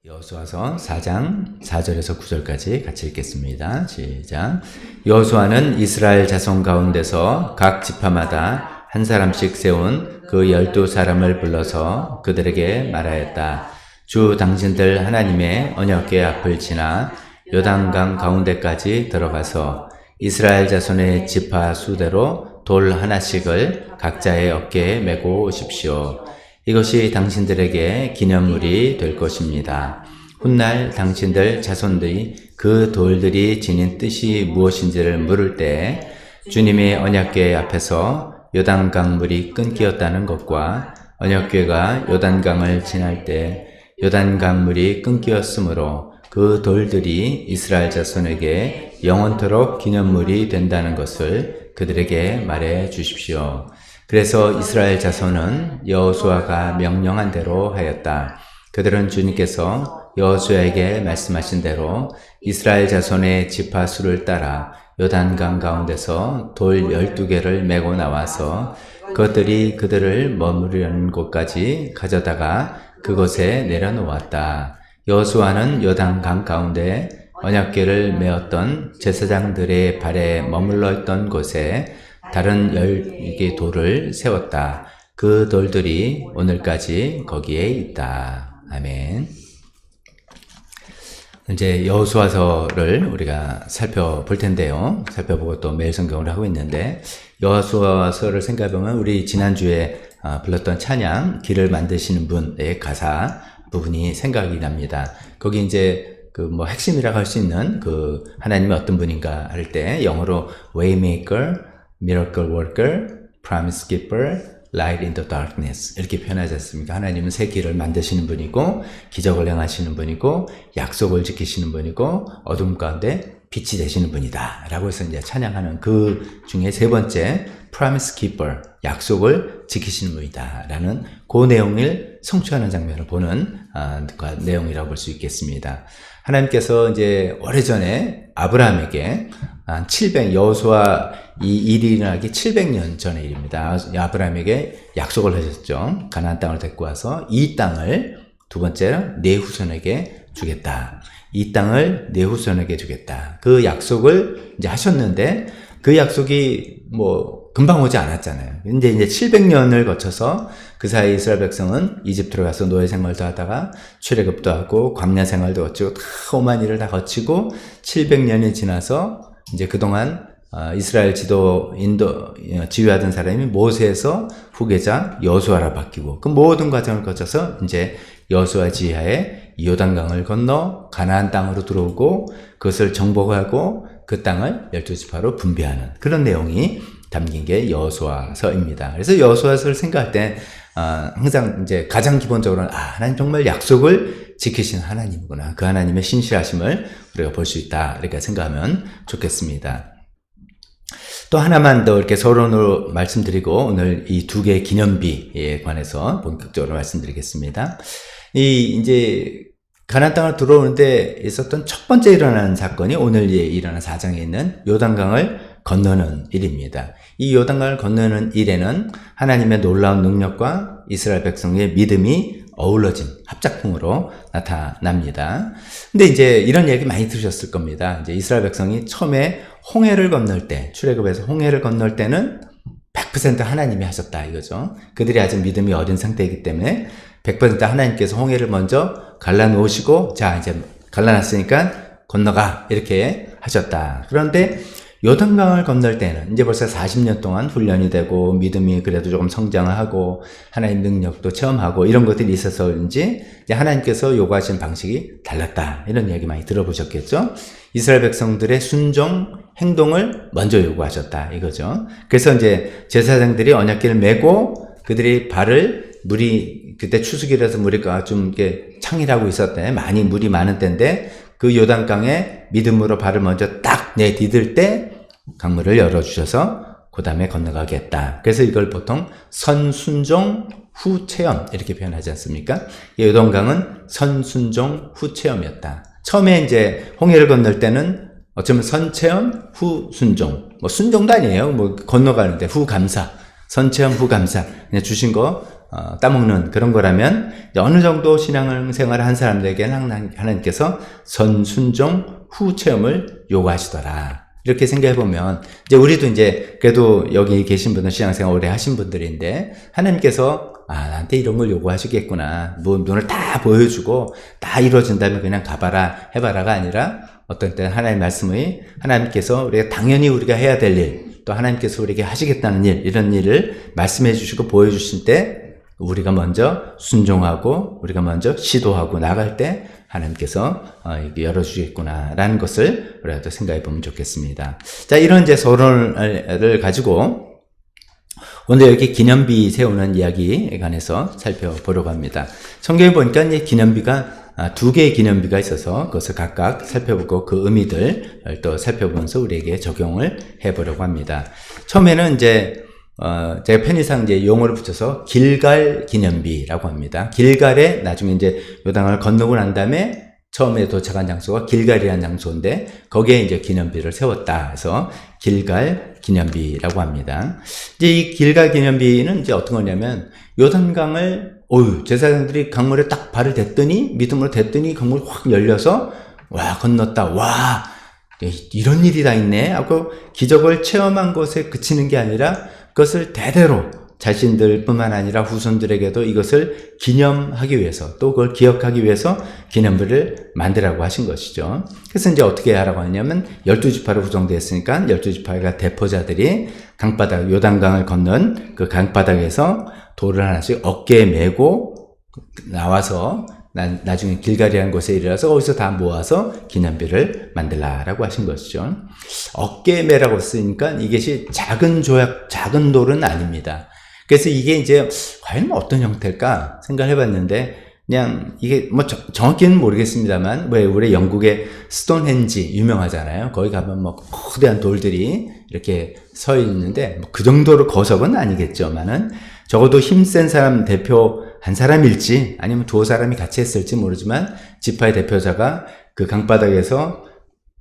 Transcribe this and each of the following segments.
여호수아서 4장 4절에서 9절까지 같이 읽겠습니다. 시작. 여호수아는 이스라엘 자손 가운데서 각 지파마다 한 사람씩 세운 그 12사람을 불러서 그들에게 말하였다. 주 당신들 하나님의 언약궤 앞을 지나 요단강 가운데까지 들어가서 이스라엘 자손의 지파 수대로 돌 하나씩을 각자의 어깨에 메고 오십시오. 이것이 당신들에게 기념물이 될 것입니다. 훗날 당신들 자손들이 그 돌들이 지닌 뜻이 무엇인지를 물을 때 주님의 언약궤 앞에서 요단강 물이 끊기었다는 것과 언약궤가 요단강을 지날 때 요단강 물이 끊기었으므로 그 돌들이 이스라엘 자손에게 영원토록 기념물이 된다는 것을 그들에게 말해 주십시오. 그래서 이스라엘 자손은 여호수아가 명령한 대로 하였다. 그들은 주님께서 여호수아에게 말씀하신 대로 이스라엘 자손의 지파 수를 따라 요단강 가운데서 돌 12개를 메고 나와서 그것들이 그들을 머무르는 곳까지 가져다가 그곳에 내려놓았다. 여호수아는 요단강 가운데 언약궤를 메었던 제사장들의 발에 머물러 있던 곳에 다른 12개 돌을 세웠다. 그 돌들이 오늘까지 거기에 있다. 아멘. 이제 여호수아서를 우리가 살펴볼 텐데요. 살펴보고 또 매일 성경을 하고 있는데 여호수아서를 생각해보면 우리 지난주에 불렀던 찬양 길을 만드시는 분의 가사 부분이 생각이 납니다. 거기 이제 핵심이라고 할 수 있는 하나님이 어떤 분인가 할 때 영어로 Waymaker, Miracle Worker, Promise Keeper, Light in the Darkness 이렇게 표현하지 않습니까? 하나님은 새 길을 만드시는 분이고 기적을 행하시는 분이고 약속을 지키시는 분이고 어둠 가운데 빛이 되시는 분이다 라고 해서 이제 찬양하는 그 중에 세 번째 Promise Keeper, 약속을 지키시는 분이다 라는 그 내용을 성취하는 장면을 보는 내용이라고 볼 수 있겠습니다. 하나님께서 이제 오래전에 아브라함에게 여호수아 이 일이 일어나기 700년 전의 일입니다. 아브라함에게 약속을 하셨죠. 가나안 땅을 데리고 와서 이 땅을 두 번째로 내 후손에게 주겠다. 이 땅을 내 후손에게 주겠다. 그 약속을 이제 하셨는데 그 약속이 금방 오지 않았잖아요. 근데 이제 700년을 거쳐서 그 사이 이스라엘 백성은 이집트로 가서 노예 생활도 하다가 출애굽도 하고 광야 생활도 거치고 다 오만 일을 다 거치고 700년이 지나서 이제 그동안 이스라엘 지휘하던 사람이 모세에서 후계자 여호수아로 바뀌고 그 모든 과정을 거쳐서 이제 여호수아 지하에 요단강을 건너 가나안 땅으로 들어오고 그것을 정복하고 그 땅을 12지파로 분배하는 그런 내용이 담긴 게 여호수아서입니다. 그래서 여호수아서를 생각할 때 항상 이제 가장 기본적으로는 하나님 정말 약속을 지키시는 하나님이구나. 그 하나님의 신실하심을 우리가 볼 수 있다. 이렇게 생각하면 좋겠습니다. 또 하나만 더 이렇게 서론으로 말씀드리고 오늘 이 두 개의 기념비에 관해서 본격적으로 말씀드리겠습니다. 이제 가나안 땅을 들어오는데 있었던 첫 번째 일어나는 사건이 오늘 일어난 4장에 있는 요단강을 건너는 일입니다. 이 요단강을 건너는 일에는 하나님의 놀라운 능력과 이스라엘 백성의 믿음이 어우러진 합작품으로 나타납니다. 근데 이제 이런 얘기 많이 들으셨을 겁니다. 이제 이스라엘 백성이 처음에 홍해를 건널 때, 출애굽에서 홍해를 건널 때는 100% 하나님이 하셨다 이거죠. 그들이 아직 믿음이 어린 상태이기 때문에 100% 하나님께서 홍해를 먼저 갈라놓으시고 자 이제 갈라놨으니까 건너가 이렇게 하셨다. 그런데 요단강을 건널 때는 이제 벌써 40년 동안 훈련이 되고 믿음이 그래도 조금 성장을 하고 하나님 능력도 체험하고 이런 것들이 있어서인지 이제 하나님께서 요구하신 방식이 달랐다. 이런 이야기 많이 들어보셨겠죠? 이스라엘 백성들의 순종, 행동을 먼저 요구하셨다. 이거죠. 그래서 이제 제사장들이 언약궤를 메고 그들이 발을 그때 추수기라서 물이 좀 이렇게 창이라고 있었대. 많이 물이 많은 때인데 그 요단강에 믿음으로 발을 먼저 딱 내디딜 때 강물을 열어주셔서 그 다음에 건너가겠다. 그래서 이걸 보통 선순종 후체험 이렇게 표현하지 않습니까? 요단강은 선순종 후체험이었다. 처음에 이제 홍해를 건널 때는 어쩌면 선체험 후순종 순종도 아니에요. 건너가는데 후감사 선체험 후감사 그냥 주신 거 따먹는 그런 거라면 어느 정도 신앙생활을 한 사람들에게는 하나님께서 선순종 후 체험을 요구하시더라. 이렇게 생각해보면 이제 우리도 이제 그래도 여기 계신 분은 신앙생활 오래 하신 분들인데 하나님께서 나한테 이런 걸 요구하시겠구나. 뭐 눈을 다 보여주고 다 이루어진다면 그냥 가봐라 해봐라가 아니라 어떤 때는 하나님의 말씀의 하나님께서 당연히 우리가 해야 될 일, 또 하나님께서 우리에게 하시겠다는 일, 이런 일을 말씀해 주시고 보여주실 때 우리가 먼저 순종하고 우리가 먼저 시도하고 나갈 때 하나님께서 열어주겠구나라는 것을 우리가 또 생각해 보면 좋겠습니다. 자, 이런 이제 서론을 가지고 오늘 여기 기념비 세우는 이야기에 관해서 살펴보려고 합니다. 성경에 보니까 이 기념비가 두 개의 기념비가 있어서 그것을 각각 살펴보고 그 의미들을 또 살펴보면서 우리에게 적용을 해보려고 합니다. 처음에는 이제 제가 편의상 이제 용어를 붙여서 길갈 기념비라고 합니다. 길갈에 나중에 이제 요단강을 건너고 난 다음에 처음에 도착한 장소가 길갈이라는 장소인데 거기에 이제 기념비를 세웠다 해서 길갈 기념비라고 합니다. 이제 이 길갈 기념비는 이제 어떤 거냐면 요단강을 제사장들이 강물에 딱 발을 댔더니 믿음으로 댔더니 강물이 확 열려서 와 건넜다. 와 이런 일이 다 있네 하고 기적을 체험한 것에 그치는 게 아니라 그것을 대대로 자신들뿐만 아니라 후손들에게도 이것을 기념하기 위해서 또 그걸 기억하기 위해서 기념비를 만들라고 하신 것이죠. 그래서 이제 어떻게 하라고 하냐면 12지파로 구성되었으니까 12지파가 대표자들이 강바닥 요단강을 건넌 그 강바닥에서 돌을 하나씩 어깨에 메고 나와서 나중에 길갈이라는 곳에 이르러서 거기서 다 모아서 기념비를 만들라라고 하신 것이죠. 어깨에 메라고 쓰니까 이것이 작은 돌은 아닙니다. 그래서 이게 이제 과연 어떤 형태일까 생각을 해봤는데 그냥 이게 뭐 정확히는 모르겠습니다만 왜 우리 영국의 스톤헨지 유명하잖아요. 거기 가면 뭐 거대한 돌들이 이렇게 서 있는데 뭐 그 정도로 거석은 아니겠지만은 적어도 힘센 사람 대표 한 사람일지 아니면 두어 사람이 같이 했을지 모르지만 지파의 대표자가 그 강바닥에서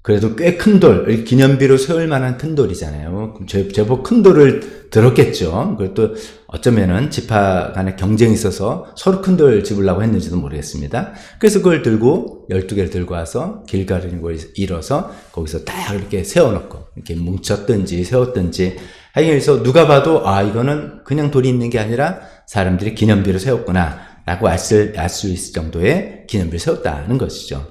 그래도 꽤 큰 돌, 기념비로 세울 만한 큰 돌이잖아요. 제법 큰 돌을 들었겠죠. 그리고 또 어쩌면은 지파 간에 경쟁이 있어서 서로 큰 돌 집으려고 했는지도 모르겠습니다. 그래서 그걸 들고 12개를 들고 와서 길가르는 걸 이뤄서 거기서 딱 이렇게 세워놓고 이렇게 뭉쳤든지 세웠든지 하여서 누가 봐도 이거는 그냥 돌이 있는 게 아니라 사람들이 기념비를 세웠구나 라고 알 수 있을 정도의 기념비를 세웠다는 것이죠.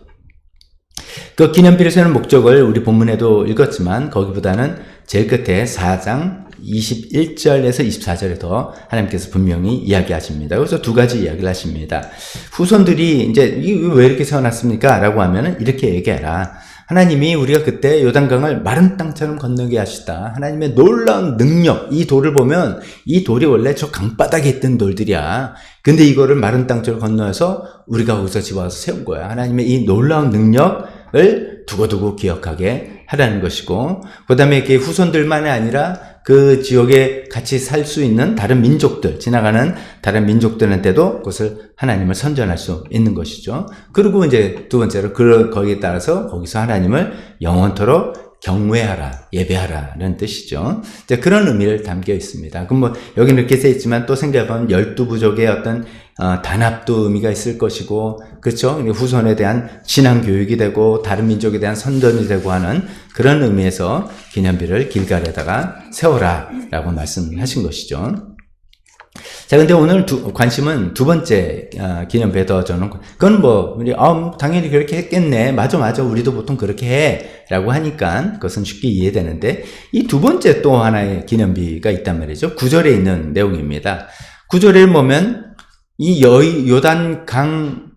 그 기념비를 세우는 목적을 우리 본문에도 읽었지만 거기보다는 제일 끝에 4장 21절에서 24절에 더 하나님께서 분명히 이야기하십니다. 그래서 두 가지 이야기를 하십니다. 후손들이 이제 왜 이렇게 세워놨습니까? 라고 하면은 이렇게 얘기해라. 하나님이 우리가 그때 요단강을 마른 땅처럼 건너게 하시다. 하나님의 놀라운 능력, 이 돌을 보면 이 돌이 원래 저 강바닥에 있던 돌들이야. 근데 이거를 마른 땅처럼 건너서 우리가 거기서 집어와서 세운 거야. 하나님의 이 놀라운 능력을 두고두고 기억하게 하라는 것이고, 그 다음에 이렇게 후손들만이 아니라 그 지역에 같이 살 수 있는 다른 민족들, 지나가는 다른 민족들한테도 그것을 하나님을 선전할 수 있는 것이죠. 그리고 이제 두 번째로 거기에 따라서 거기서 하나님을 영원토록 경외하라, 예배하라는 뜻이죠. 이제 그런 의미를 담겨 있습니다. 그럼 뭐 여기는 이렇게 써 있지만 또 생각해보면 12부족의 어떤 단합도 의미가 있을 것이고, 그렇죠? 후손에 대한 신앙 교육이 되고 다른 민족에 대한 선전이 되고 하는 그런 의미에서 기념비를 길갈에다가 세워라라고 말씀하신 것이죠. 자, 근데 오늘 관심은 두 번째 기념비에 더 저는 그건 뭐 우리 당연히 그렇게 했겠네. 맞아 우리도 보통 그렇게 해 라고 하니까 그것은 쉽게 이해되는데, 이 두 번째 또 하나의 기념비가 있단 말이죠. 9절에 있는 내용입니다. 9절에 보면 이 요단강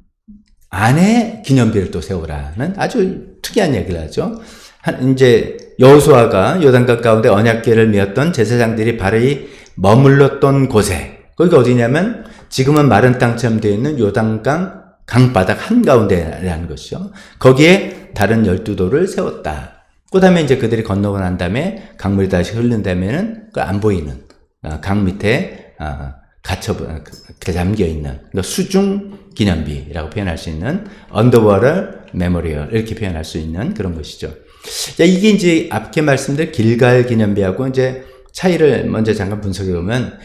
안에 기념비를 또 세우라는 아주 특이한 얘기를 하죠. 이제 여호수아가 요단강 가운데 언약궤를 메었던 제사장들이 발이 머물렀던 곳에, 거기가 어디냐면 지금은 마른 땅처럼 되어 있는 요단강 강바닥 한가운데라는 것이죠. 거기에 다른 12돌을 세웠다. 그 다음에 이제 그들이 건너고 난 다음에 강물이 다시 흐른 다음에는 그 안 보이는 강 밑에 잠겨있는 수중 기념비라고 표현할 수 있는 언더워터 메모리얼 이렇게 표현할 수 있는 그런 것이죠. 자, 이게 이제 앞에 말씀드린 길갈 기념비하고 이제 차이를 먼저 잠깐 분석해 보면,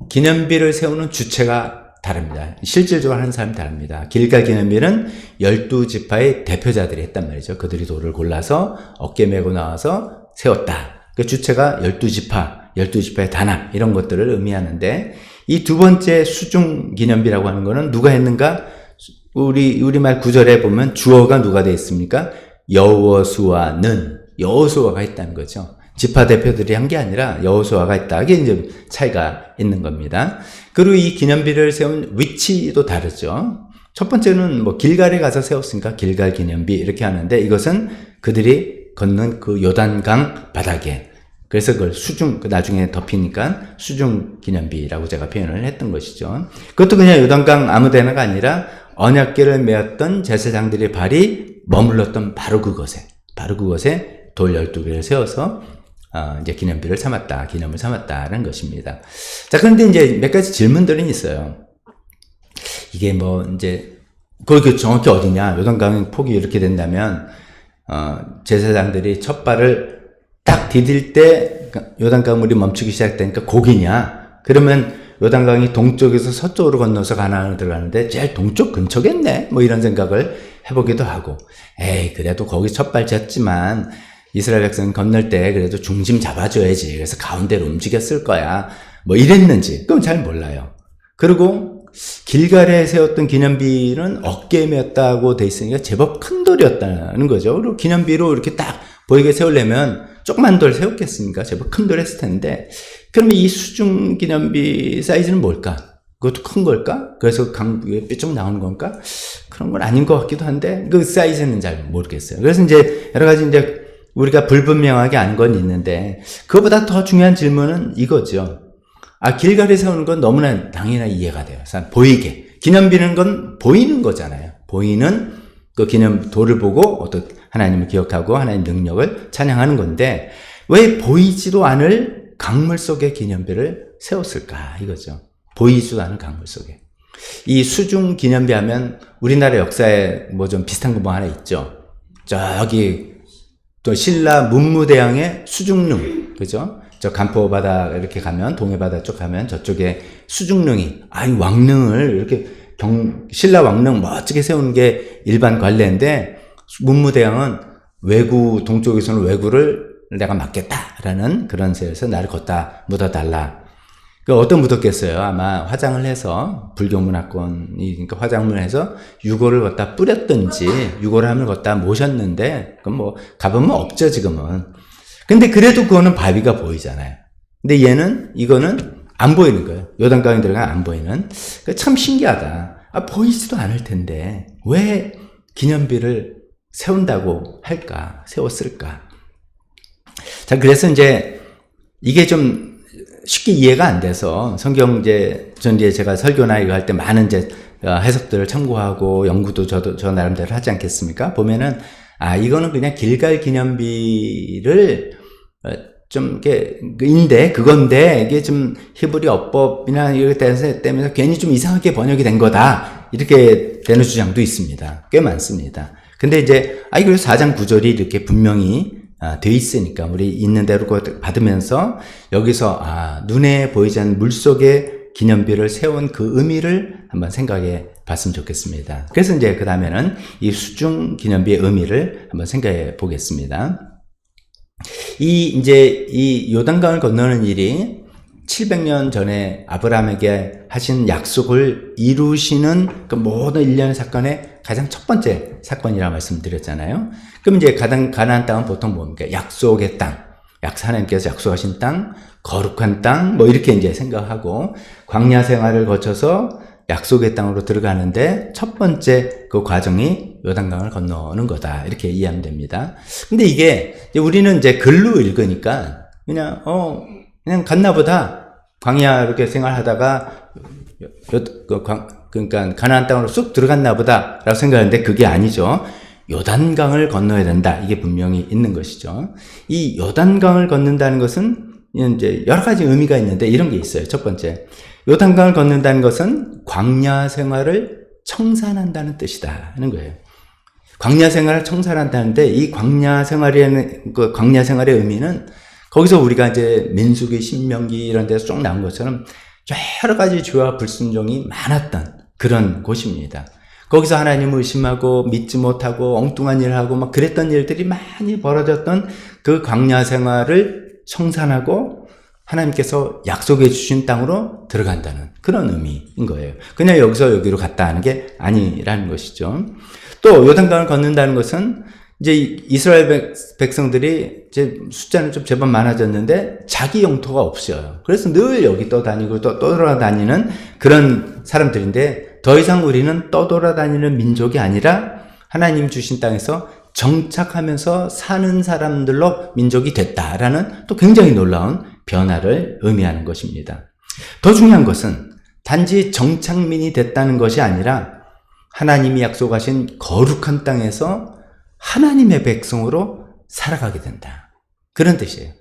기념비를 세우는 주체가 다릅니다. 실질적으로 하는 사람이 다릅니다. 길갈 기념비는 12지파의 대표자들이 했단 말이죠. 그들이 돌을 골라서 어깨 메고 나와서 세웠다. 그 주체가 12지파, 12지파의 단합 이런 것들을 의미하는데 이 두 번째 수중 기념비라고 하는 거는 누가 했는가? 우리말 구절에 보면 주어가 누가 되어 있습니까? 여호수아는 여호수아가 했다는 거죠. 지파 대표들이 한 게 아니라 여호수아가 했다. 이게 이제 차이가 있는 겁니다. 그리고 이 기념비를 세운 위치도 다르죠. 첫 번째는 뭐 길갈에 가서 세웠으니까 길갈 기념비 이렇게 하는데 이것은 그들이 걷는 그 요단강 바닥에 그래서 그걸 수중 나중에 덮이니까 수중 기념비라고 제가 표현을 했던 것이죠. 그것도 그냥 요단강 아무데나가 아니라 언약궤를 메었던 제사장들의 발이 머물렀던 바로 그곳에 돌 12개를 세워서 이제 기념비를 삼았다, 기념을 삼았다는 것입니다. 자, 그런데 이제 몇 가지 질문들은 있어요. 이게 뭐 이제 거기 정확히 어디냐? 요단강 폭이 이렇게 된다면 제사장들이 첫 발을 딱 디딜 때 요단강 물이 멈추기 시작되니까 거기냐? 그러면 요단강이 동쪽에서 서쪽으로 건너서 가나안으로 들어가는데 제일 동쪽 근처겠네? 뭐 이런 생각을 해보기도 하고, 에이 그래도 거기 첫 발 졌지만 이스라엘 백성은 건널 때 그래도 중심 잡아줘야지. 그래서 가운데로 움직였을 거야. 뭐 이랬는지 그건 잘 몰라요. 그리고 길갈에 세웠던 기념비는 어깨에 메었다고 돼 있으니까 제법 큰 돌이었다는 거죠. 그리고 기념비로 이렇게 딱 보이게 세우려면 조그만 돌 세웠겠습니까? 제법 큰 돌 했을 텐데 그러면 이 수중 기념비 사이즈는 뭘까? 그것도 큰 걸까? 그래서 강 위에 삐쭉 나오는 건가? 그런 건 아닌 것 같기도 한데 그 사이즈는 잘 모르겠어요. 그래서 이제 여러 가지 이제 우리가 불분명하게 안 건 있는데 그거보다 더 중요한 질문은 이거죠. 길갈에 세우는 건 너무나 당연히 이해가 돼요. 보이게. 기념비는 건 보이는 거잖아요. 보이는 그 기념 돌을 보고 어떤 하나님을 기억하고 하나님 능력을 찬양하는 건데 왜 보이지도 않을 강물 속에 기념비를 세웠을까 이거죠. 보이지도 않은 강물 속에. 이 수중 기념비 하면 우리나라 역사에 뭐 좀 비슷한 거 뭐 하나 있죠. 저기 또 신라 문무대왕의 수중릉, 그죠? 저 간포바다 이렇게 가면 동해바다 쪽 가면 저쪽에 수중릉이 왕릉을 이렇게 신라 왕릉 멋지게 세우는 게 일반 관례인데 문무대왕은 왜구 동쪽에서는 왜구를 내가 막겠다라는 그런 세에서 나를 걷다 묻어달라. 그 어떤 묻었겠어요? 아마 화장을 해서 불교 문화권이 그러니까 화장을 해서 유골을 갖다 뿌렸든지 유골함을 갖다 모셨는데 그건 뭐 가보면 없죠 지금은. 근데 그래도 그거는 바위가 보이잖아요. 근데 얘는 이거는 안 보이는 거예요. 요단강에 들어가면 안 보이는. 참 신기하다. 보이지도 않을 텐데 왜 기념비를 세운다고 할까? 세웠을까? 자, 그래서 이제 이게 좀 쉽게 이해가 안 돼서 전 이제 제가 설교나 이거 할 때 많은 이제 해석들을 참고하고 연구도 저 나름대로 하지 않겠습니까? 보면은 이거는 그냥 길갈 기념비를 좀 이게 그건데 이게 좀 히브리 어법이나 이렇게 때문에 괜히 좀 이상하게 번역이 된 거다 이렇게 되는 주장도 있습니다. 꽤 많습니다. 근데 이제 그래서 4장 9절이 이렇게 분명히 돼 있으니까 우리 있는 대로 받으면서 여기서 눈에 보이지 않는 물속에 기념비를 세운 그 의미를 한번 생각해 봤으면 좋겠습니다. 그래서 이제 그 다음에는 이 수중 기념비의 의미를 한번 생각해 보겠습니다. 이 요단강을 건너는 일이 700년 전에 아브라함에게 하신 약속을 이루시는 그 모든 일련의 사건의 가장 첫 번째 사건이라고 말씀드렸잖아요. 그럼 이제 가나안 땅은 보통 뭡니까? 약속의 땅, 하나님께서 약속하신 땅, 거룩한 땅, 뭐 이렇게 이제 생각하고 광야 생활을 거쳐서 약속의 땅으로 들어가는데 첫 번째 그 과정이 요단강을 건너는 거다. 이렇게 이해하면 됩니다. 근데 이게 우리는 이제 글로 읽으니까 그냥 갔나 보다. 광야 이렇게 생활하다가 그러니까 가나안 땅으로 쑥 들어갔나 보다라고 생각하는데 그게 아니죠. 요단강을 건너야 된다. 이게 분명히 있는 것이죠. 이 요단강을 건넌다는 것은 이제 여러 가지 의미가 있는데 이런 게 있어요. 첫 번째, 요단강을 건넌다는 것은 광야 생활을 청산한다는 뜻이다 하는 거예요. 광야 생활을 청산한다는데 이 광야 생활의 의미는 거기서 우리가 이제 민수기, 신명기 이런 데서 쭉 나온 것처럼 여러 가지 죄와 불순종이 많았던 그런 곳입니다. 거기서 하나님을 의심하고 믿지 못하고 엉뚱한 일을 하고 막 그랬던 일들이 많이 벌어졌던 그 광야 생활을 청산하고 하나님께서 약속해 주신 땅으로 들어간다는 그런 의미인 거예요. 그냥 여기서 여기로 갔다 하는 게 아니라는 것이죠. 또 요단강을 걷는다는 것은 이제 이스라엘 백성들이 이제 숫자는 좀 제법 많아졌는데 자기 영토가 없어요. 그래서 늘 여기 떠다니고 또 떠돌아다니는 그런 사람들인데 더 이상 우리는 떠돌아다니는 민족이 아니라 하나님 주신 땅에서 정착하면서 사는 사람들로 민족이 됐다라는 또 굉장히 놀라운 변화를 의미하는 것입니다. 더 중요한 것은 단지 정착민이 됐다는 것이 아니라 하나님이 약속하신 거룩한 땅에서 하나님의 백성으로 살아가게 된다. 그런 뜻이에요.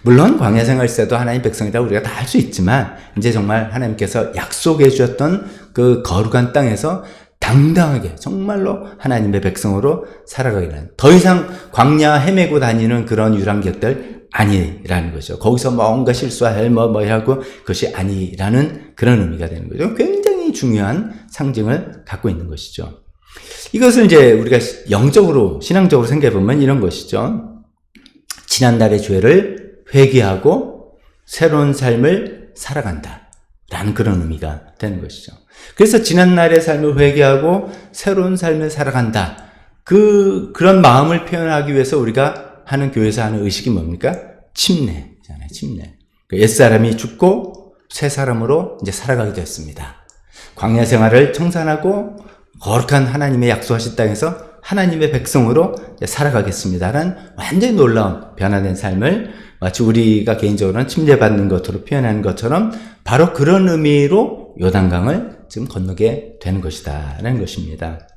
물론 광야 생활 때도 하나님 백성이라고 우리가 다 할 수 있지만 이제 정말 하나님께서 약속해 주셨던 그 거룩한 땅에서 당당하게 정말로 하나님의 백성으로 살아가게 되는, 더 이상 광야 헤매고 다니는 그런 유랑객들 아니라는 거죠. 거기서 뭔가 실수할 하고 그것이 아니라는 그런 의미가 되는 거죠. 굉장히 중요한 상징을 갖고 있는 것이죠. 이것을 이제 우리가 영적으로 신앙적으로 생각해 보면 이런 것이죠. 지난날의 죄를 회개하고 새로운 삶을 살아간다 라는 그런 의미가 되는 것이죠. 그래서 지난날의 삶을 회개하고 새로운 삶을 살아간다, 그런 마음을 표현하기 위해서 우리가 하는, 교회에서 하는 의식이 뭡니까? 침례잖아요. 침례. 옛사람이 죽고 새 사람으로 이제 살아가게 됐습니다. 광야 생활을 청산하고 거룩한 하나님의 약속하신 땅에서 하나님의 백성으로 살아가겠습니다라는 완전히 놀라운 변화된 삶을 마치 우리가 개인적으로는 침례받는 것으로 표현하는 것처럼 바로 그런 의미로 요단강을 지금 건너게 되는 것이다라는 것입니다.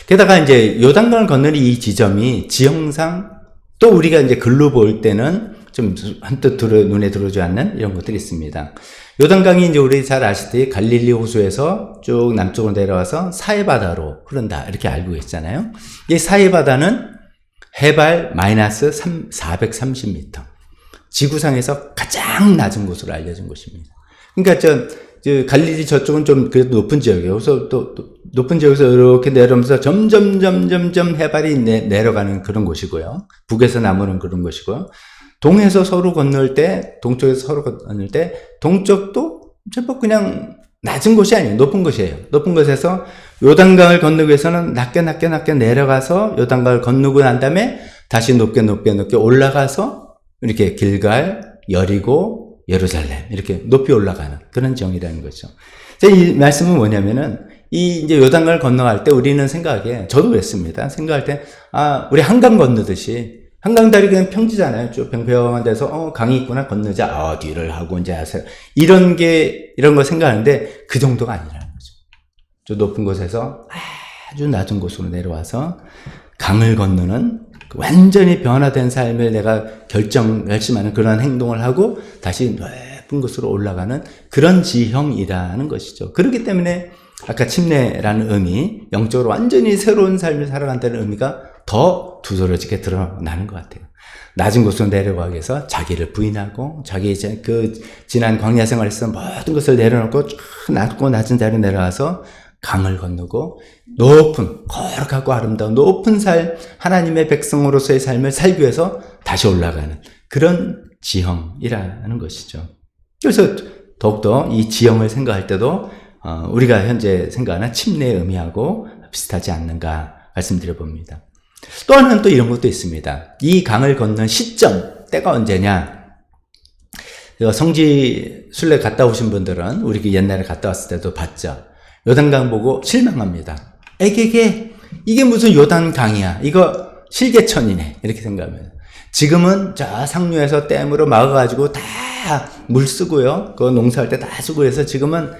게다가 이제 요단강을 건너는 이 지점이 지형상 또 우리가 이제 글로 볼 때는 좀 한뜻 눈에 들어오지 않는 이런 것들이 있습니다. 요단강이 이제 우리 잘 아시다시피 갈릴리 호수에서 쭉 남쪽으로 내려와서 사해바다로 흐른다 이렇게 알고 계시잖아요. 이 사해바다는 해발 마이너스 430m, 지구상에서 가장 낮은 곳으로 알려진 곳입니다. 그러니까 갈릴리 저쪽은 좀 그래도 높은 지역이에요. 그래서 또 높은 지역에서 이렇게 내려오면서 점점 해발이 내려가는 그런 곳이고요. 북에서 남으는 그런 곳이고요. 동쪽에서 서로 건널 때 동쪽도 제법 그냥 낮은 곳이 아니에요. 높은 곳이에요. 높은 곳에서 요단강을 건너기 위해서는 낮게 내려가서 요단강을 건너고 난 다음에 다시 높게 올라가서 이렇게 길갈, 여리고, 예루살렘 이렇게 높이 올라가는 그런 지형이라는 거죠. 이 말씀은 뭐냐면은 이제 요단강을 건너갈 때 우리는 생각하기에, 저도 그랬습니다. 생각할 때 우리 한강 건너듯이, 한강다리 그냥 평지잖아요. 쭉 평평한 데서 강이 있구나, 건너자. 어디를 하고 이제 하세요. 이런 거 생각하는데 그 정도가 아니라는 거죠. 저 높은 곳에서 아주 낮은 곳으로 내려와서 강을 건너는 완전히 변화된 삶을 내가 결심하는 그런 행동을 하고 다시 높은 곳으로 올라가는 그런 지형이라는 것이죠. 그렇기 때문에 아까 침례라는 의미, 영적으로 완전히 새로운 삶을 살아간다는 의미가 더 두드러지게 드러나는 것 같아요. 낮은 곳으로 내려가기 위해서 자기를 부인하고, 자기 이제 지난 광야 생활에서 모든 것을 내려놓고 낮고 낮은 자리로 내려와서 강을 건너고 높은, 거룩하고 아름다운 높은 삶, 하나님의 백성으로서의 삶을 살기 위해서 다시 올라가는 그런 지형이라는 것이죠. 그래서 더욱더 이 지형을 생각할 때도 우리가 현재 생각하는 침례의 의미하고 비슷하지 않는가 말씀드려 봅니다. 또 하나는 또 이런 것도 있습니다. 이 강을 건넌 시점, 때가 언제냐? 성지 순례 갔다 오신 분들은 우리 옛날에 갔다 왔을 때도 봤죠. 요단강 보고 실망합니다. 이게 무슨 요단강이야? 이거 실개천이네. 이렇게 생각합니다. 지금은 저 상류에서 댐으로 막아가지고 다 물 쓰고요. 그거 농사할 때 다 쓰고 해서 지금은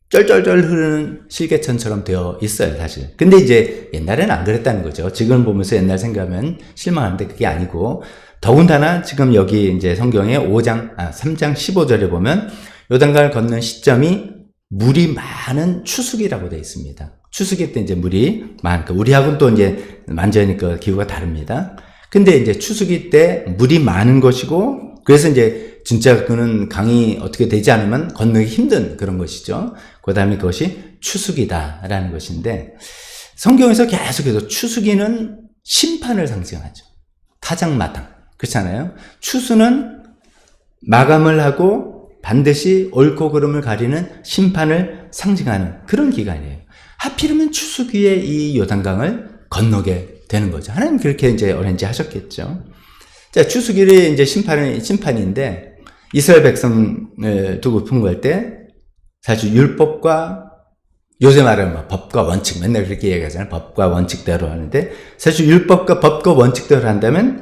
쩔쩔쩔 흐르는 실개천처럼 되어 있어요, 사실. 근데 이제 옛날에는 안 그랬다는 거죠. 지금 보면서 옛날 생각하면 실망하는데 그게 아니고, 더군다나 지금 여기 이제 성경에 3장 15절에 보면 요단강을 건넌 시점이 물이 많은 추수기라고 되어 있습니다. 추수기 때 이제 물이 많으니까, 우리하고는 또 이제 완전히 그 기후가 다릅니다. 근데 이제 추수기 때 물이 많은 것이고 그래서 이제 진짜 그는 강이 어떻게 되지 않으면 건너기 힘든 그런 것이죠. 그 다음에 그것이 추수기다라는 것인데, 성경에서 계속해서 추수기는 심판을 상징하죠. 타작마당. 그렇잖아요. 추수는 마감을 하고 반드시 옳고 그름을 가리는 심판을 상징하는 그런 기간이에요. 하필이면 추수기에 이 요단강을 건너게 되는 거죠. 하나님 그렇게 이제 어렌지 하셨겠죠. 자, 추수기를 이제 심판인데, 이스라엘 백성을 두고 풍부할 때, 사실 율법과, 요새 말하는 뭐 법과 원칙, 맨날 그렇게 얘기하잖아요. 법과 원칙대로 하는데, 사실 율법과 법과 원칙대로 한다면,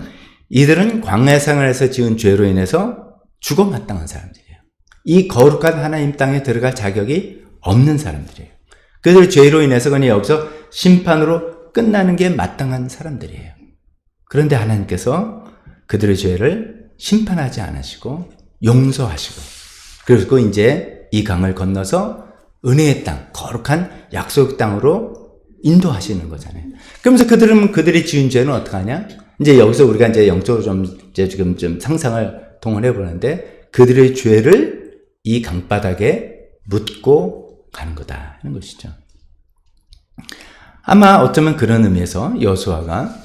이들은 광야 생활에서 지은 죄로 인해서 죽어 마땅한 사람들이에요. 이 거룩한 하나님 땅에 들어갈 자격이 없는 사람들이에요. 그들 죄로 인해서 그냥 여기서 심판으로 끝나는 게 마땅한 사람들이에요. 그런데 하나님께서 그들의 죄를 심판하지 않으시고 용서하시고, 그리고 이제 이 강을 건너서 은혜의 땅, 거룩한 약속 땅으로 인도하시는 거잖아요. 그러면서 그들이 지은 죄는 어떡하냐? 이제 여기서 우리가 이제 영적으로 지금 상상을 동원해 보는데, 그들의 죄를 이 강바닥에 묻고 가는 거다 하는 것이죠. 아마 어쩌면 그런 의미에서 여호수아가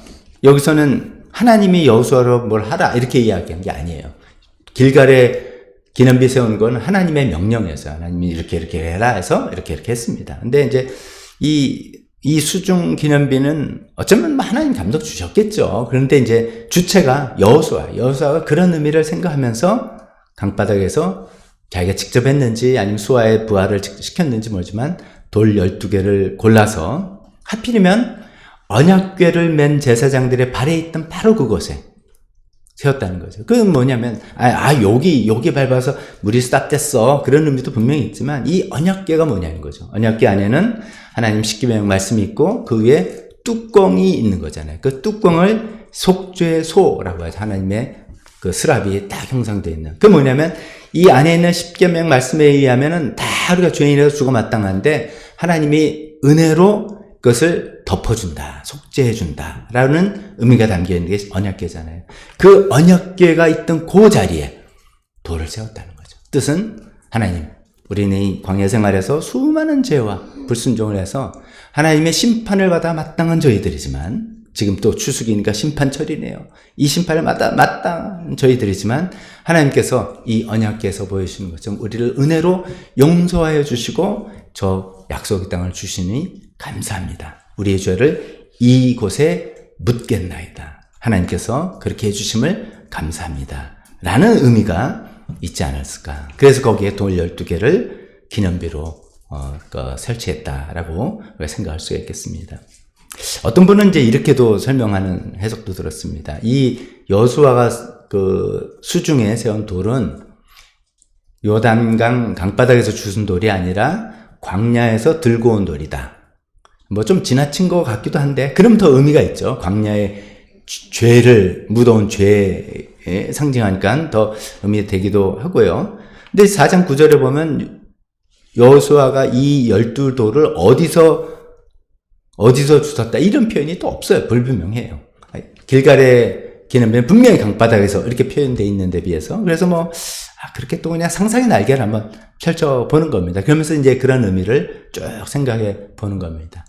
여기서는 하나님이 여호수아로 뭘 하라 이렇게 이야기한 게 아니에요. 길갈에 기념비 세운 건 하나님의 명령이었어요. 하나님이 이렇게 해라 해서 이렇게 했습니다. 근데 이제 이 수중 기념비는 어쩌면 하나님 감독 주셨겠죠. 그런데 이제 주체가 여호수아가 그런 의미를 생각하면서 강바닥에서 자기가 직접 했는지 아니면 수아의 부하를 시켰는지 모르지만 돌 12개를 골라서, 하필이면 언약궤를 맨 제사장들의 발에 있던 바로 그곳에 세웠다는 거죠. 그건 뭐냐면, 여기 밟아서 물이 싹됐어. 그런 의미도 분명히 있지만, 이 언약궤가 뭐냐는 거죠. 언약궤 안에는 하나님 십계명 말씀이 있고, 그 위에 뚜껑이 있는 거잖아요. 그 뚜껑을 속죄소라고 하죠. 하나님의 그 스랍이 딱 형상되어 있는. 그 뭐냐면, 이 안에 있는 십계명 말씀에 의하면은 다 우리가 죄인이라서 죽어 마땅한데, 하나님이 은혜로 그것을 덮어준다, 속죄해준다 라는 의미가 담겨있는 게 언약궤잖아요. 그 언약궤가 있던 그 자리에 돌을 세웠다는 거죠. 뜻은 하나님, 우리는 이 광야 생활에서 수많은 죄와 불순종을 해서 하나님의 심판을 받아 마땅한 저희들이지만, 지금 또 추수기니까 심판철이네요. 이 심판을 마땅한 저희들이지만 하나님께서 이 언약궤에서 보여주시는 것처럼 우리를 은혜로 용서하여 주시고 저 약속의 땅을 주시니 감사합니다. 우리의 죄를 이곳에 묻겠나이다. 하나님께서 그렇게 해주심을 감사합니다. 라는 의미가 있지 않았을까. 그래서 거기에 돌 12개를 기념비로 설치했다라고 생각할 수가 있겠습니다. 어떤 분은 이제 이렇게도 설명하는 해석도 들었습니다. 이 여호수아가 그 수중에 세운 돌은 요단강 강바닥에서 주운 돌이 아니라 광야에서 들고 온 돌이다. 뭐 좀 지나친 것 같기도 한데, 그럼 더 의미가 있죠. 광야의 죄를, 묻어온 죄에 상징하니까 더 의미 되기도 하고요. 근데 4장 9절에 보면 여호수아가 이 12돌을 어디서 주웠다 이런 표현이 또 없어요. 불분명해요. 길갈의 기념비는 분명히 강바닥에서 이렇게 표현되어 있는 데 비해서, 그래서 그렇게 또 그냥 상상의 날개를 한번 펼쳐보는 겁니다. 그러면서 이제 그런 의미를 쭉 생각해 보는 겁니다.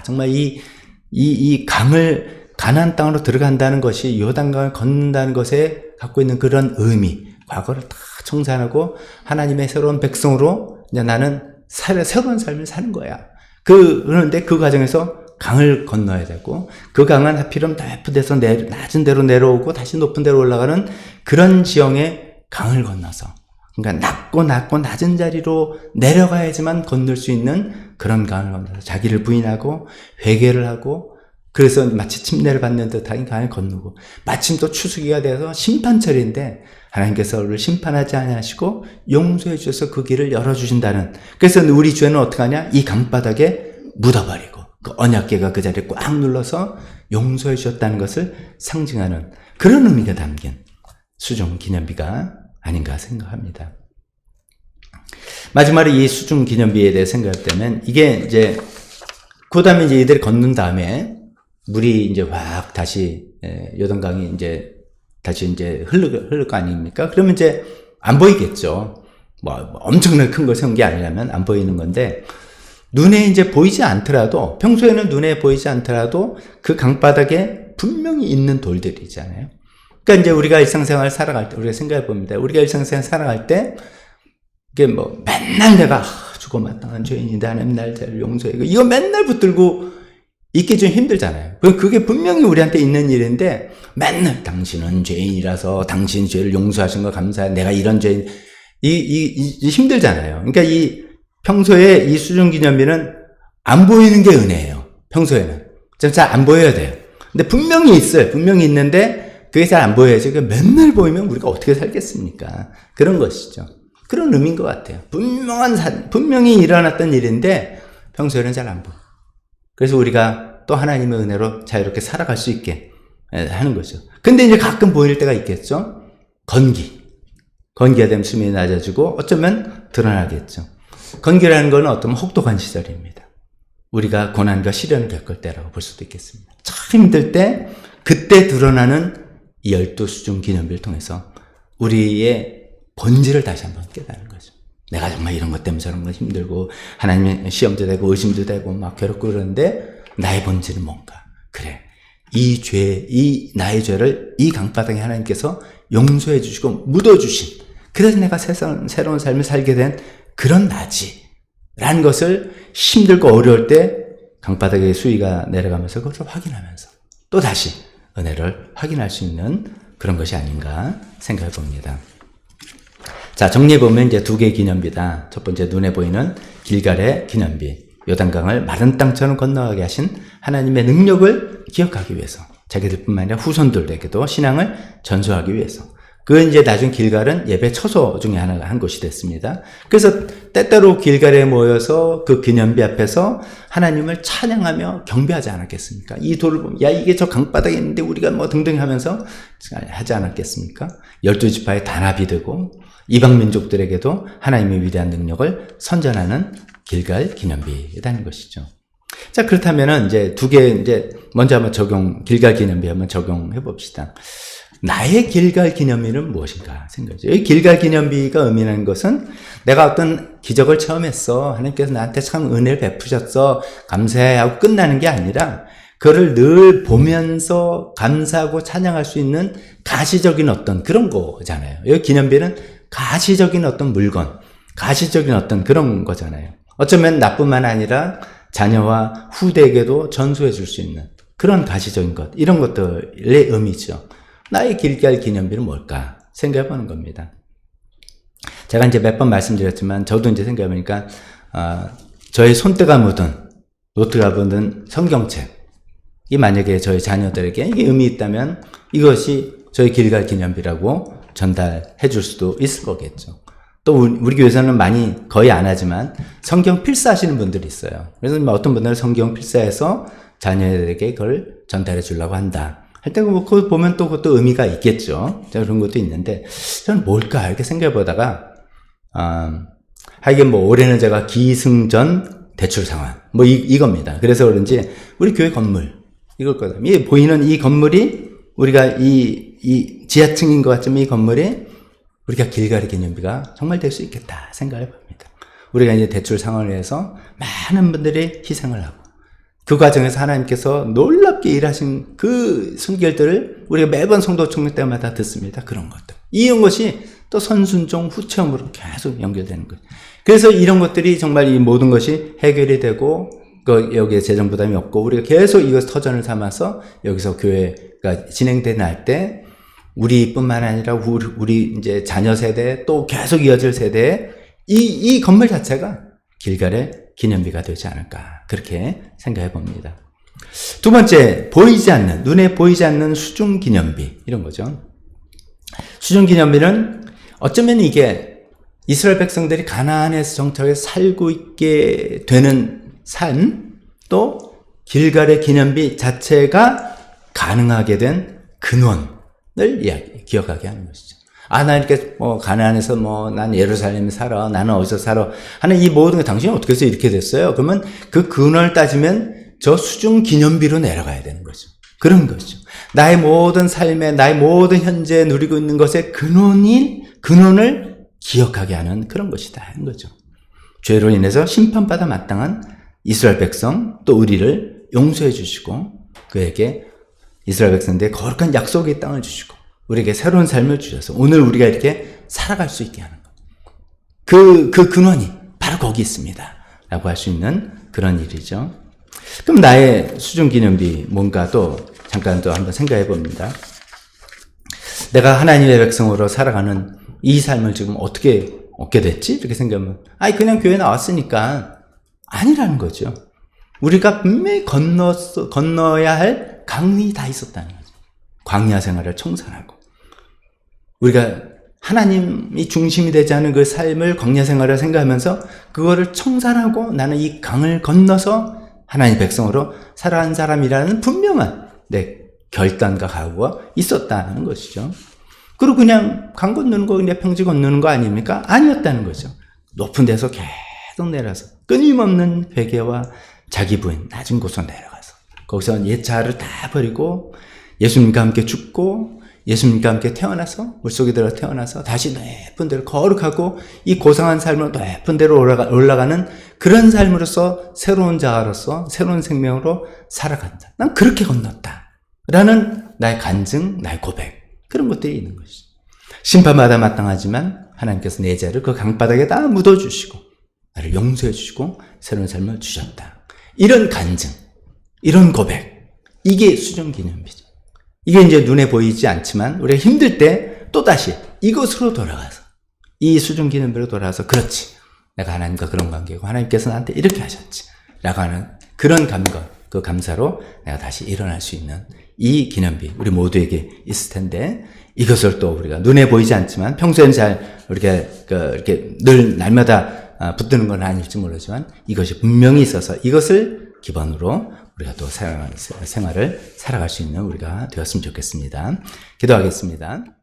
정말 이 강을, 가나안 땅으로 들어간다는 것이 요단강을 걷는다는 것에 갖고 있는 그런 의미, 과거를 다 청산하고 하나님의 새로운 백성으로 이제 나는 새로운 삶을 사는 거야. 그런데 그 과정에서 강을 건너야 되고, 그 강은 하필이면 높은 데서 낮은 데로 내려오고 다시 높은 데로 올라가는 그런 지형의 강을 건너서, 그러니까 낮고 낮은 자리로 내려가야지만 건널 수 있는 그런 강을 건너서 자기를 부인하고 회개를 하고, 그래서 마치 침례를 받는 듯하게 강을 건너고, 마침 또 추수기가 돼서 심판철인데 하나님께서 우리를 심판하지 않으시고 용서해 주셔서 그 길을 열어주신다는, 그래서 우리 죄는 어떻게 하냐? 이 강바닥에 묻어버리고 그 언약궤가 그 자리에 꽉 눌러서 용서해 주셨다는 것을 상징하는 그런 의미가 담긴 수중 기념비가 아닌가 생각합니다. 마지막으로 이 수중 기념비에 대해 생각할 때면, 이게 이제 그 다음에 이제 이들이 걷는 다음에 물이 이제 확 다시 요단강이 이제 다시 이제 흐를 거 아닙니까? 그러면 이제 안 보이겠죠. 뭐 엄청나게 큰 거 세운 게 아니라면 안 보이는 건데, 눈에 이제 보이지 않더라도, 평소에는 눈에 보이지 않더라도 그 강바닥에 분명히 있는 돌들이잖아요. 그러니까 이제 우리가 일상생활 살아갈 때, 우리가 생각해 봅니다. 우리가 일상생활 살아갈 때, 이게 뭐 맨날 내가 죽어마땅한 죄인인데 하나님 날 잘 용서해. 이거 맨날 붙들고 있기 좀 힘들잖아요. 그게 분명히 우리한테 있는 일인데, 맨날 당신은 죄인이라서 당신 죄를 용서하신 거 감사해. 내가 이런 죄인, 힘들잖아요. 그러니까 평소에 이 수중기념비는 안 보이는 게 은혜예요. 평소에는. 잘 안 보여야 돼요. 근데 분명히 있어요. 분명히 있는데 그게 잘 안 보여야지. 맨날 보이면 우리가 어떻게 살겠습니까? 그런 것이죠. 그런 의미인 것 같아요. 분명히 일어났던 일인데 평소에는 잘 안 보여. 그래서 우리가 또 하나님의 은혜로 자유롭게 살아갈 수 있게 하는 거죠. 근데 이제 가끔 보일 때가 있겠죠? 건기가 되면 수명이 낮아지고 어쩌면 드러나겠죠. 건기라는 건 어떤 혹독한 시절입니다. 우리가 고난과 시련을 겪을 때라고 볼 수도 있겠습니다. 참 힘들 때 그때 드러나는 이 12수중 기념비를 통해서 우리의 본질을 다시 한번 깨닫는 거죠. 내가 정말 이런 것 때문에 저런 거 힘들고 하나님의 시험도 되고 의심도 되고 막 괴롭고 그러는데 나의 본질은 뭔가? 그래, 이 나의 죄를 이 강바닥에 하나님께서 용서해 주시고 묻어주신, 그래서 내가 새로운 삶을 살게 된 그런 나지 라는 것을 힘들고 어려울 때 강바닥에 수위가 내려가면서 그것을 확인하면서 또 다시 은혜를 확인할 수 있는 그런 것이 아닌가 생각해 봅니다. 자, 정리해보면 이제 두 개의 기념비다. 첫 번째, 눈에 보이는 길갈의 기념비, 요단강을 마른 땅처럼 건너가게 하신 하나님의 능력을 기억하기 위해서, 자기들뿐만 아니라 후손들에게도 신앙을 전수하기 위해서. 그건 이제 나중 길갈은 예배 처소 중에 한 곳이 됐습니다. 그래서 때때로 길갈에 모여서 그 기념비 앞에서 하나님을 찬양하며 경배하지 않았겠습니까? 이 돌을 보면, 야, 이게 저 강바닥에 있는데 우리가 뭐 등등 하면서 하지 않았겠습니까? 12지파의 단합이 되고 이방 민족들에게도 하나님의 위대한 능력을 선전하는 길갈 기념비라는 것이죠. 자, 그렇다면은 이제 두 개, 이제 먼저 한번 길갈 기념비 한번 적용해 봅시다. 나의 길갈 기념비는 무엇인가 생각이죠. 이 길갈 기념비가 의미하는 것은 내가 어떤 기적을 처음 했어, 하나님께서 나한테 참 은혜를 베푸셨어, 감사해 하고 끝나는 게 아니라 그거를 늘 보면서 감사하고 찬양할 수 있는 가시적인 어떤 그런 거잖아요. 이 기념비는 가시적인 어떤 물건, 가시적인 어떤 그런 거잖아요. 어쩌면 나뿐만 아니라 자녀와 후대에게도 전수해 줄 수 있는 그런 가시적인 것, 이런 것들의 의미죠. 나의 길갈 기념비는 뭘까 생각해 보는 겁니다. 제가 이제 몇 번 말씀드렸지만 저도 이제 생각해 보니까 저의 손때가 묻은, 노트가 묻은 성경책이 만약에 저희 자녀들에게 이게 의미 있다면 이것이 저희 길갈 기념비라고 전달해 줄 수도 있을 거겠죠. 또 우리 교회에서는 거의 안 하지만 성경 필사하시는 분들이 있어요. 그래서 어떤 분들은 성경 필사해서 자녀들에게 그걸 전달해 주려고 한다 할 때 그거 보면 또 그것도 의미가 있겠죠. 그런 것도 있는데 저는 뭘까 이렇게 생각해 보다가 하여간 뭐 올해는 제가 기승전 대출 상환 뭐 이겁니다. 그래서 그런지 우리 교회 건물 이걸 거다. 이 보이는 이 건물이 우리가 이 지하층인 것 같지만 이 건물이 우리가 길갈의 기념비가 정말 될 수 있겠다 생각해 봅니다. 우리가 이제 대출 상환을 해서 많은 분들이 희생을 하고 그 과정에서 하나님께서 놀랍게 일하신 그 순결들을 우리가 매번 성도 총회 때마다 듣습니다. 그런 것들. 이런 것이 또 선순종 후체험으로 계속 연결되는 거예요. 그래서 이런 것들이 정말 이 모든 것이 해결이 되고 여기에 재정 부담이 없고 우리가 계속 이것 터전을 삼아서 여기서 교회가 진행되는 할 때 우리뿐만 아니라 우리 이제 자녀 세대 또 계속 이어질 세대에 이 건물 자체가 길갈의 기념비가 되지 않을까 그렇게 생각해 봅니다. 두 번째, 눈에 보이지 않는 수중 기념비 이런 거죠. 수중 기념비는 어쩌면 이게 이스라엘 백성들이 가나안에서 정착해 살고 있게 되는 삶, 또 길갈의 기념비 자체가 가능하게 된 근원을 기억하게 하는 것이죠. 나 이렇게 가나안에서 난 예루살렘에 살아, 나는 어디서 살아 하는 이 모든 게 당신이 어떻게 해서 이렇게 됐어요? 그러면 그 근원을 따지면 저 수중 기념비로 내려가야 되는 거죠. 그런 거죠. 나의 모든 삶에, 나의 모든 현재에 누리고 있는 것의 근원을 기억하게 하는 그런 것이다 하는 거죠. 죄로 인해서 심판받아 마땅한 이스라엘 백성, 또 우리를 용서해 주시고 그에게 이스라엘 백성들의 거룩한 약속의 땅을 주시고 우리에게 새로운 삶을 주셔서 오늘 우리가 이렇게 살아갈 수 있게 하는 것. 그 근원이 바로 거기 있습니다 라고 할 수 있는 그런 일이죠. 그럼 나의 수중기념비 뭔가 또 잠깐 또 한번 생각해 봅니다. 내가 하나님의 백성으로 살아가는 이 삶을 지금 어떻게 얻게 됐지? 이렇게 생각하면 그냥 교회 나왔으니까 아니라는 거죠. 우리가 분명히 건너야 할 강이 다 있었다는 거죠. 광야 생활을 청산하고 우리가 하나님이 중심이 되지 않은 그 삶을 광야 생활을 생각하면서 그거를 청산하고 나는 이 강을 건너서 하나님 백성으로 살아간 사람이라는 분명한 결단과 각오가 있었다는 것이죠. 그리고 그냥 강 건너는 거, 그냥 평지 건너는 거 아닙니까? 아니었다는 거죠. 높은 데서 계속 내려서 끊임없는 회개와 자기 부인, 낮은 곳으로 내려가서 거기서 옛 자아를 다 버리고 예수님과 함께 죽고 예수님과 함께 태어나서 물속에 들어 태어나서 다시 높은 데로 거룩하고 이 고상한 삶으로 높은 데로 올라가는 그런 삶으로서 새로운 자아로서 새로운 생명으로 살아간다. 난 그렇게 건넜다 라는 나의 간증, 나의 고백, 그런 것들이 있는 것이죠. 심판마다 마땅하지만 하나님께서 내 죄를 그 강바닥에 다 묻어주시고 나를 용서해 주시고 새로운 삶을 주셨다. 이런 간증, 이런 고백, 이게 수중기념비죠. 이게 이제 눈에 보이지 않지만 우리가 힘들 때 또다시 이것으로 돌아가서 이 수중기념비로 돌아가서 그렇지, 내가 하나님과 그런 관계고 하나님께서 나한테 이렇게 하셨지 라고 하는 그런 감각, 그 감사로 내가 다시 일어날 수 있는 이 기념비 우리 모두에게 있을 텐데 이것을 또 우리가 눈에 보이지 않지만 평소엔 잘 이렇게 늘 날마다 붙드는 건 아닐지 모르지만 이것이 분명히 있어서 이것을 기반으로 우리가 또 생활을 살아갈 수 있는 우리가 되었으면 좋겠습니다. 기도하겠습니다.